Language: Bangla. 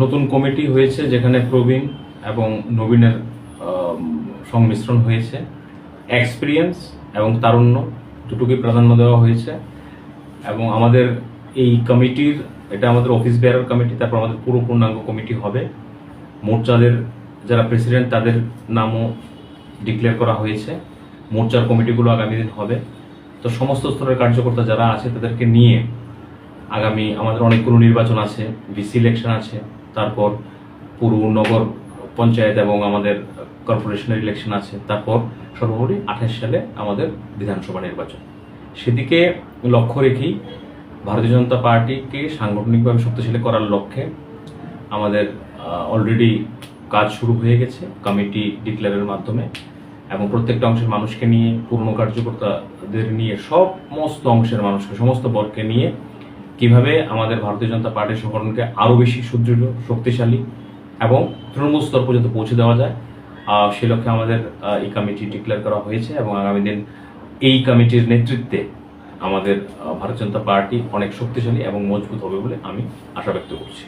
নতুন কমিটি হয়েছে যেখানে প্রবীণ এবং নবীনের সংমিশ্রণ হয়েছে। এক্সপিরিয়েন্স এবং তারুণ্য দুটোকে প্রাধান্য দেওয়া হয়েছে এবং আমাদের এই কমিটির এটা আমাদের অফিস বেয়ারার কমিটি, তারপর আমাদের পুরো পূর্ণাঙ্গ কমিটি হবে। মোর্চাদের যারা প্রেসিডেন্ট তাদের নামও ডিক্লেয়ার করা হয়েছে। মোর্চার কমিটিগুলো আগামী দিন হবে। তো সমস্ত স্তরের কার্যকর্তা যারা আছে তাদেরকে নিয়ে আগামী আমাদের অনেকগুলো নির্বাচন আছে, ভিসি ইলেকশন আছে, তারপর পুর নগর পঞ্চায়েত এবং আমাদের কর্পোরেশনের ইলেকশন আছে, তারপর সর্বোপরি 28 সালে আমাদের বিধানসভা নির্বাচন। সেদিকে লক্ষ্য রেখেই ভারতীয় জনতা পার্টিকে সাংগঠনিকভাবে শক্তিশালী করার লক্ষ্যে আমাদের অলরেডি কাজ শুরু হয়ে গেছে কমিটি ডিক্লেয়ারের মাধ্যমে এবং প্রত্যেকটা অংশের মানুষকে নিয়ে, পুরনো কার্যকর্তাদের নিয়ে, সমস্ত অংশের মানুষকে, সমস্ত বর্গকে নিয়ে কিভাবে আমাদের ভারতীয় জনতা পার্টির সংগঠনকে আরও বেশি সুদৃঢ়, শক্তিশালী এবং তৃণমূল স্তর পর্যন্ত পৌঁছে দেওয়া যায়, সে লক্ষ্যে আমাদের এই কমিটি ডিক্লেয়ার করা হয়েছে এবং আগামী দিন এই কমিটির নেতৃত্বে আমাদের ভারতীয় জনতা পার্টি অনেক শক্তিশালী এবং মজবুত হবে বলে আমি আশা ব্যক্ত করছি।